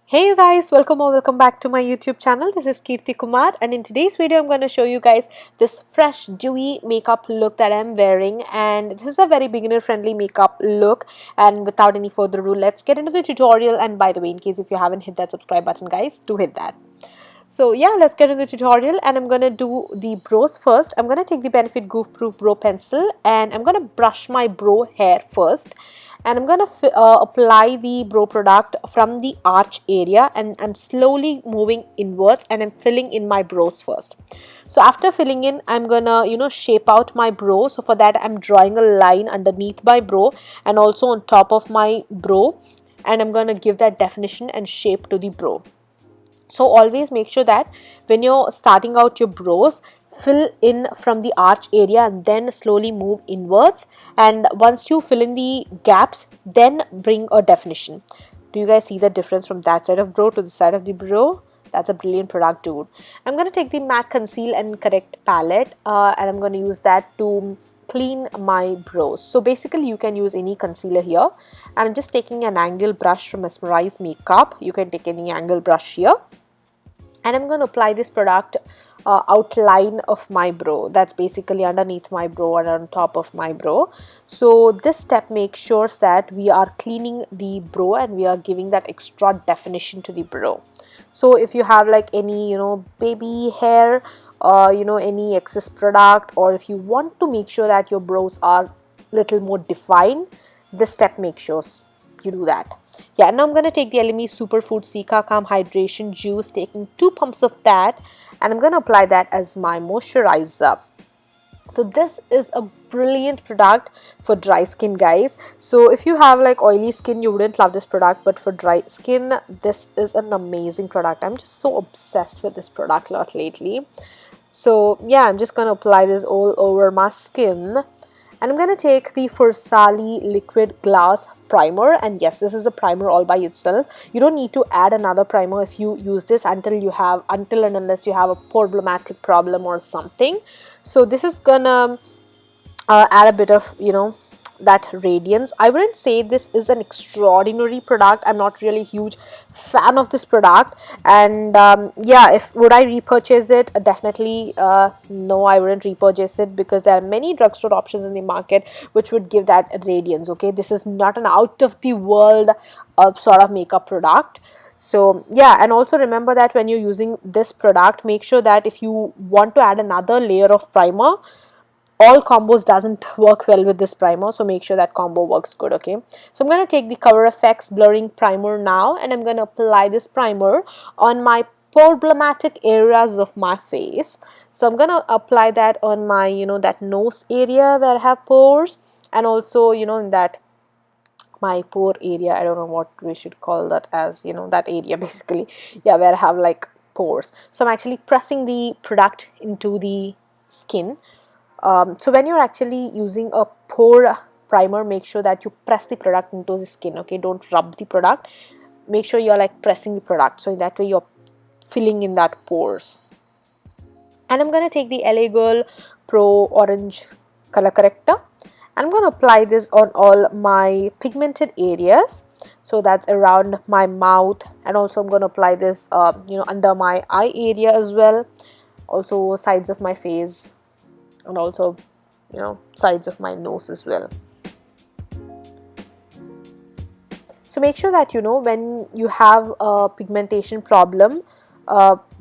Hey you guys, welcome or welcome back to my YouTube channel. This is Kirti Kumar, and in today's video I'm going to show you guys this fresh dewy makeup look that I'm wearing, and this is a very beginner friendly makeup look. And without any further ado, let's get into the tutorial. And by the way, in case if you haven't hit that subscribe button guys, do hit that. So yeah, let's get into the tutorial, and I'm going to do the brows first. I'm going to take the Benefit Goof Proof Brow Pencil and I'm going to brush my brow hair first. And I'm going to apply the brow product from the arch area, and I'm slowly moving inwards and I'm filling in my brows first. So after filling in, I'm gonna shape out my brow. So for that I'm drawing a line underneath my brow and also on top of my brow, and I'm gonna give that definition and shape to the brow. So always make sure that when you're starting out your brows, fill in from the arch area and then slowly move inwards, and once you fill in the gaps, then bring a definition. Do you guys see the difference from that side of brow to the side of the brow? That's a brilliant product, dude. I'm going to take the MAC Conceal and Correct palette and I'm going to use that to clean my brows. So basically you can use any concealer here, and I'm just taking an angle brush from Mesmerize Makeup. You can take any angle brush here, and I'm going to apply this product outline of my brow. That's basically underneath my brow and on top of my brow. So this step makes sure that we are cleaning the brow and we are giving that extra definition to the brow. So if you have like any baby hair, any excess product, or if you want to make sure that your brows are little more defined, this step makes sure you do that. Yeah, now I'm going to take the Elemis Superfood Cica Calm Hydration Juice, taking 2 pumps of that, and I'm going to apply that as my moisturizer. So this is a brilliant product for dry skin guys. So if you have like oily skin, you wouldn't love this product, but for dry skin, this is an amazing product. I'm just so obsessed with this product a lot lately. So yeah, I'm just going to apply this all over my skin. And I'm going to take the Farsali Liquid Glass Primer, and yes, this is a primer all by itself. You don't need to add another primer if you use this until and unless you have a problematic problem or something. So this is gonna add a bit of that radiance. I wouldn't say this is an extraordinary product. I'm not really a huge fan of this product, and yeah, if would I repurchase it? Definitely no, I wouldn't repurchase it, because there are many drugstore options in the market which would give that radiance. Okay, this is not an out of the world sort of makeup product. So yeah, and also remember that when you're using this product, make sure that if you want to add another layer of primer, all combos doesn't work well with this primer, so make sure that combo works good. Okay, so I'm going to take the CoverFX blurring primer now, and I'm going to apply this primer on my problematic areas of my face. So I'm going to apply that on my that nose area where I have pores, and also in that my pore area. I don't know what we should call that as, that area basically, yeah, where I have like pores. So I'm actually pressing the product into the skin. So when you're actually using a pore primer, make sure that you press the product into the skin. Okay, don't rub the product, make sure you're like pressing the product, so in that way you're filling in that pores. And I'm going to take the LA Girl Pro Orange Color Corrector, and I'm going to apply this on all my pigmented areas. So that's around my mouth, and also I'm going to apply this under my eye area as well, also sides of my face, and also sides of my nose as well. So make sure that when you have a pigmentation problem,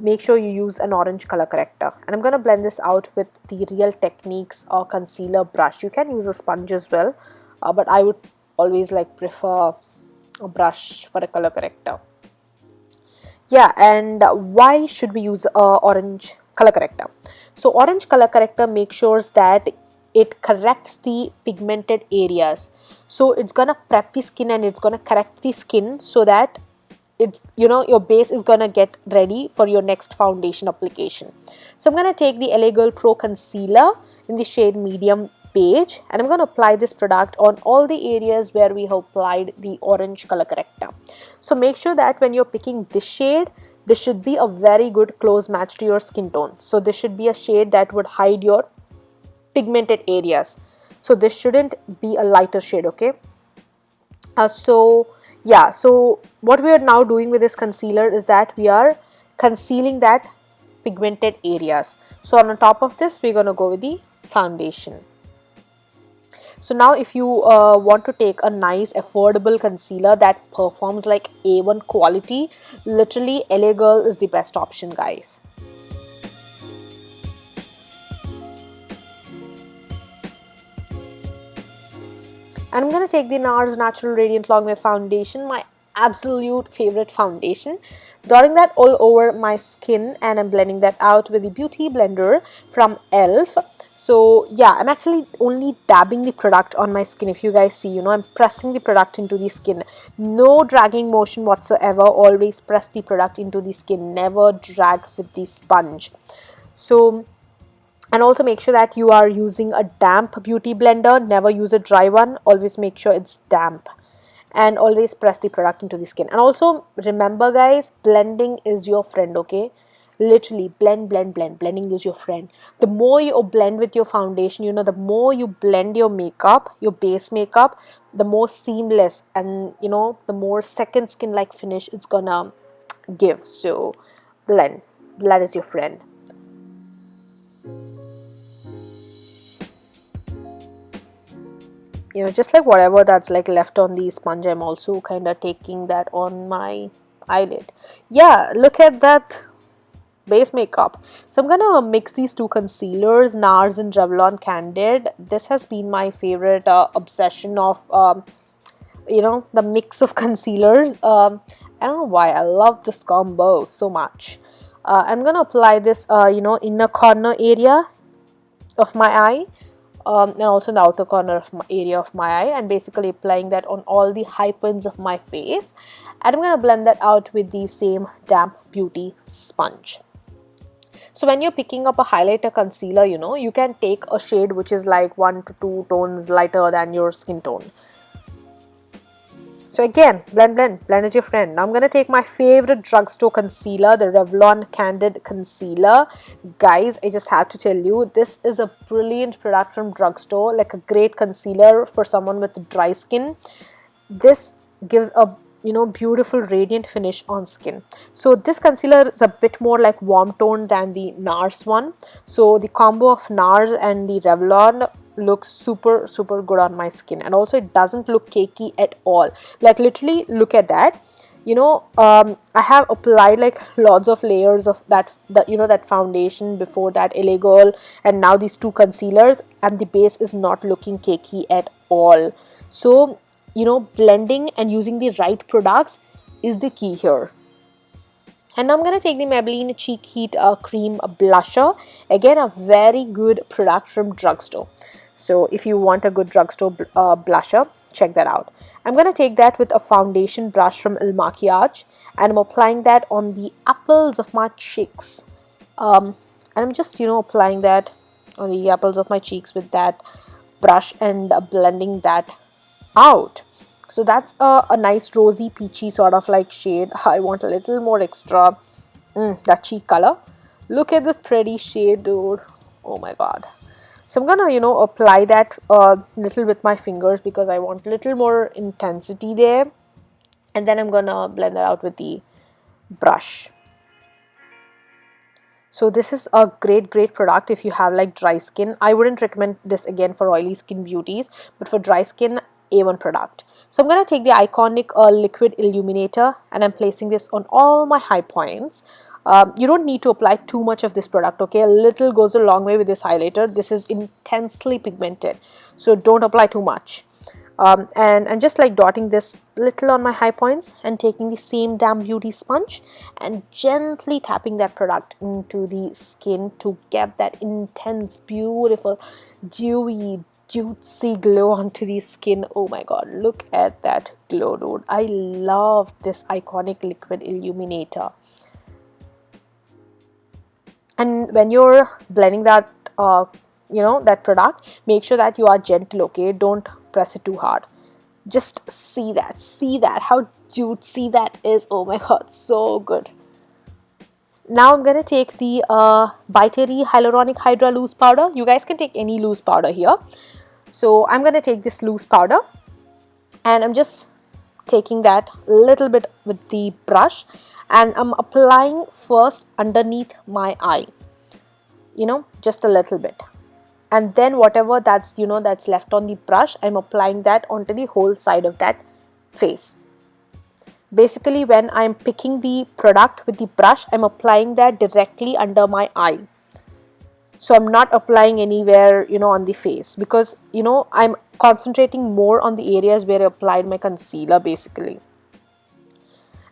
make sure you use an orange color corrector. And I'm going to blend this out with the Real Techniques concealer brush. You can use a sponge as well, but I would always like prefer a brush for a color corrector. Yeah, and why should we use orange color corrector? So orange color corrector makes sure that it corrects the pigmented areas. So it's gonna prep the skin and it's gonna correct the skin, so that it's your base is gonna get ready for your next foundation application. So I'm gonna take the LA Girl Pro Concealer in the shade Medium Beige, and I'm gonna apply this product on all the areas where we have applied the orange color corrector. So make sure that when you're picking this shade, this should be a very good close match to your skin tone. So this should be a shade that would hide your pigmented areas. So this shouldn't be a lighter shade. Okay, so yeah, so what we are now doing with this concealer is that we are concealing that pigmented areas. So on the top of this, we're going to go with the foundation. So now if you want to take a nice affordable concealer that performs like A1 quality, literally LA Girl is the best option, guys. And I'm going to take the Nars Natural Radiant Longwear Foundation, my absolute favorite foundation, dotting that all over my skin, and I'm blending that out with the Beauty Blender from ELF. So yeah, I'm actually only dabbing the product on my skin. If you guys see, you know, I'm pressing the product into the skin. No dragging motion whatsoever. Always press the product into the skin. Never drag with the sponge. So, and also make sure that you are using a damp beauty blender. Never use a dry one. Always make sure it's damp. And always press the product into the skin. And also remember, guys, blending is your friend, okay? Literally blend, blend, blend. Blending is your friend. The more you blend with your foundation, you know, the more you blend your makeup, your base makeup, the more seamless and, you know, the more second skin like finish it's gonna give. So blend. Blend is your friend. You know, just like whatever that's like left on the sponge, I'm also kind of taking that on my eyelid. Yeah, look at that base makeup. So I'm gonna mix these two concealers, Nars and Revlon Candid. This has been my favorite obsession of you know, the mix of concealers. I don't know why I love this combo so much. I'm gonna apply this you know, inner corner area of my eye, and also in the outer corner of my area of my eye, and basically applying that on all the high points of my face. And I'm gonna blend that out with the same damp beauty sponge. So when you're picking up a highlighter concealer, you know, you can take a shade which is like 1 to 2 tones lighter than your skin tone. So again, blend, blend, blend is your friend. Now I'm going to take my favorite drugstore concealer, the Revlon Candid Concealer. Guys, I just have to tell you, this is a brilliant product from drugstore, like a great concealer for someone with dry skin. This gives a, you know, beautiful radiant finish on skin. So this concealer is a bit more like warm toned than the Nars one. So the combo of Nars and the Revlon looks super good on my skin, and also it doesn't look cakey at all. Like literally look at that, you know. I have applied like lots of layers of that you know, that foundation before that, LA Girl, and now these two concealers, and the base is not looking cakey at all. So, you know, blending and using the right products is the key here. And now I'm going to take the Maybelline Cheek Heat Cream Blusher. Again, a very good product from drugstore. So if you want a good drugstore blusher, check that out. I'm going to take that with a foundation brush from Il Makiage, and I'm applying that on the apples of my cheeks. And I'm just, you know, applying that on the apples of my cheeks with that brush and blending that out. So that's a nice rosy peachy sort of like shade. I want a little more extra that cheek color. Look at this pretty shade, dude. Oh my god. So I'm gonna, you know, apply that little with my fingers because I want a little more intensity there, and then I'm gonna blend that out with the brush. So this is a great product if you have like dry skin. I wouldn't recommend this again for oily skin beauties, but for dry skin, A1 product. So I'm going to take the iconic liquid illuminator, and I'm placing this on all my high points. You don't need to apply too much of this product, okay? A little goes a long way with this highlighter. This is intensely pigmented, so don't apply too much. And I'm just like dotting this little on my high points and taking the same damn beauty sponge and gently tapping that product into the skin to get that intense, beautiful, dewy, juicy glow onto the skin. Oh my god, look at that glow, dude. I love this iconic liquid illuminator. And when you're blending that you know, that product, make sure that you are gentle, okay? Don't press it too hard. Just see that how juicy that is. Oh my god, so good. Now I'm gonna take the Biteri Hyaluronic Hydra loose powder. You guys can take any loose powder here. So I'm gonna take this loose powder, and I'm just taking that a little bit with the brush, and I'm applying first underneath my eye, just a little bit, and then whatever that's that's left on the brush, I'm applying that onto the whole side of that face. Basically, when I'm picking the product with the brush, I'm applying that directly under my eye. So I'm not applying anywhere on the face, because I'm concentrating more on the areas where I applied my concealer basically,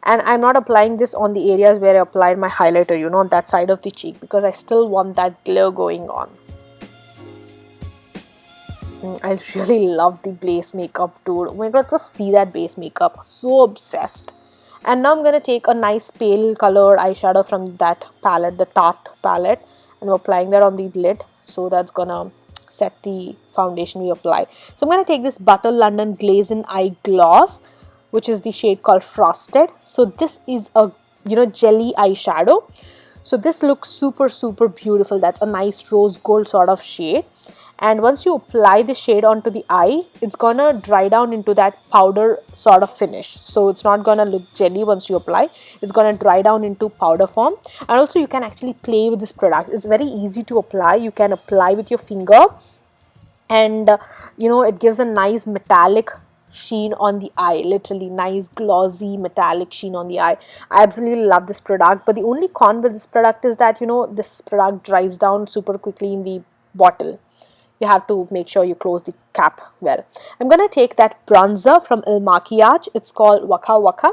and I'm not applying this on the areas where I applied my highlighter, on that side of the cheek, because I still want that glow going on. I really love the base makeup, dude. Oh my god, just see that base makeup. So obsessed. And now I'm going to take a nice pale color eyeshadow from that palette, the Tarte palette, and I'm applying that on the lid. So that's going to set the foundation we applied. So I'm going to take this Butter London Glaze in Eye Gloss, which is the shade called Frosted. So this is a, jelly eyeshadow. So this looks super, super beautiful. That's a nice rose gold sort of shade. And once you apply the shade onto the eye, it's gonna dry down into that powder sort of finish. So it's not gonna look jelly once you apply. It's gonna dry down into powder form. And also you can actually play with this product. It's very easy to apply. You can apply with your finger, and it gives a nice metallic sheen on the eye. Literally nice glossy metallic sheen on the eye. I absolutely love this product, but the only con with this product is that this product dries down super quickly in the bottle. You have to make sure you close the cap well. I'm gonna take that bronzer from Il Makiage. It's called Waka Waka.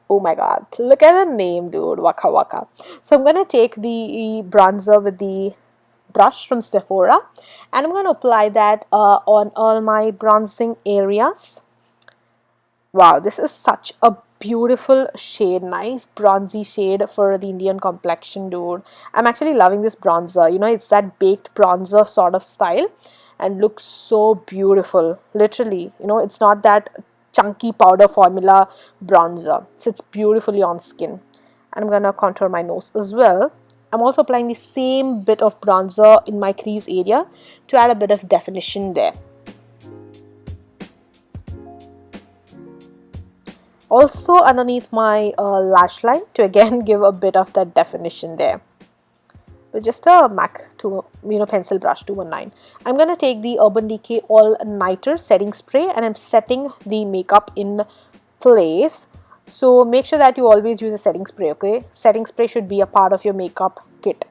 Oh my god, look at the name, dude. Waka Waka. So I'm gonna take the bronzer with the brush from Sephora, and I'm gonna apply that on all my bronzing areas. Wow, this is such a beautiful shade, nice bronzy shade for the Indian complexion, dude. I'm actually loving this bronzer. It's that baked bronzer sort of style, and looks so beautiful. Literally, it's not that chunky powder formula bronzer. It sits beautifully on skin. And I'm gonna contour my nose as well. I'm also applying the same bit of bronzer in my crease area to add a bit of definition there. Also underneath my lash line, to again give a bit of that definition there, with just a MAC pencil brush 219. I'm gonna take the Urban Decay All Nighter setting spray, and I'm setting the makeup in place. So make sure that you always use a setting spray, okay? Setting spray should be a part of your makeup kit.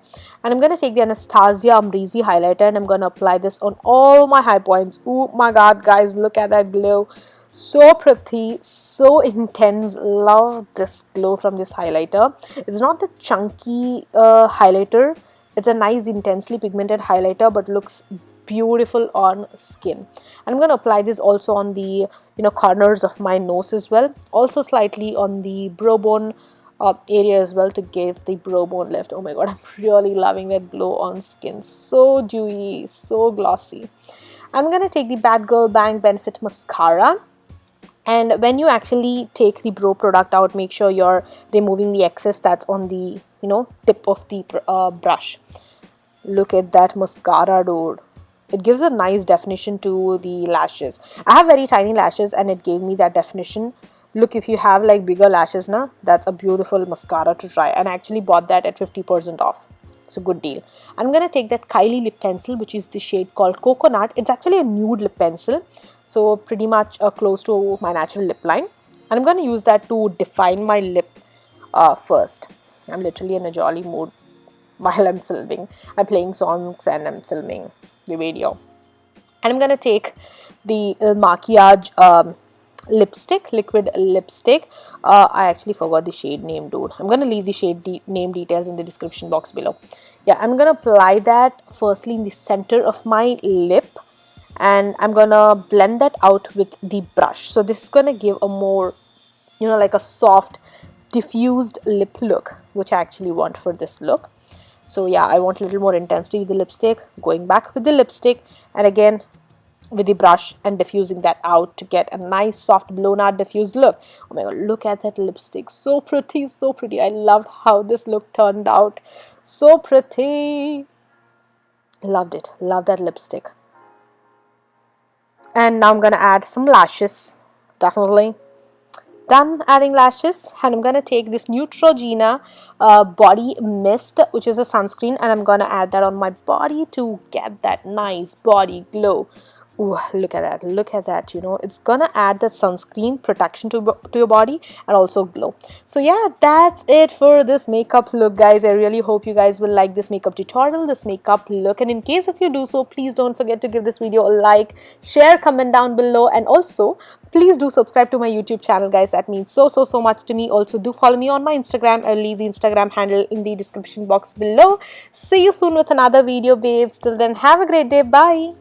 And I'm gonna take the Anastasia Amrezy highlighter, and I'm gonna apply this on all my high points. Oh my god, guys, look at that glow. So pretty, so intense. Love this glow from this highlighter. It's not the chunky highlighter. It's a nice intensely pigmented highlighter, but looks beautiful on skin. And I'm going to apply this also on the corners of my nose as well, also slightly on the brow bone area as well, to give the brow bone lift. Oh my god, I'm really loving that glow on skin. So dewy, so glossy. I'm going to take the Bad Girl Bang Benefit Mascara. And when you actually take the brow product out, make sure you're removing the excess that's on the tip of the brush. Look at that mascara, dude. It gives a nice definition to the lashes. I have very tiny lashes, and it gave me that definition. Look, if you have like bigger lashes now, that's a beautiful mascara to try. And I actually bought that at 50% off. It's a good deal. I'm gonna take that Kylie lip pencil, which is the shade called Coconut. It's actually a nude lip pencil, so pretty much close to my natural lip line. And I'm gonna use that to define my lip first. I'm literally in a jolly mood while I'm filming. I'm playing songs and I'm filming the video. And I'm gonna take the Il Makiage lipstick, liquid lipstick. I actually forgot the shade name, dude. I'm gonna leave the shade name details in the description box below. Yeah, I'm gonna apply that firstly in the center of my lip, and I'm gonna blend that out with the brush. So this is gonna give a more like a soft diffused lip look, which I actually want for this look. So yeah, I want a little more intensity with the lipstick, going back with the lipstick, and again with the brush and diffusing that out to get a nice soft blown out diffused look. Oh my god, look at that lipstick. So pretty, so pretty. I loved how this look turned out. So pretty. Loved it. Love that lipstick. And now I'm gonna add some lashes. Definitely. done adding lashes, and I'm gonna take this Neutrogena body mist, which is a sunscreen, and I'm gonna add that on my body to get that nice body glow. Ooh, look at that, look at that. You know, it's gonna add that sunscreen protection to your body and also glow. So yeah, that's it for this makeup look, guys. I really hope you guys will like this makeup tutorial, this makeup look, and in case if you do so, please don't forget to give this video a like, share, comment down below, and also please do subscribe to my YouTube channel, guys. That means so much to me. Also do follow me on my Instagram. I'll leave the Instagram handle in the description box below. See you soon with another video, babes. Till then, have a great day. Bye.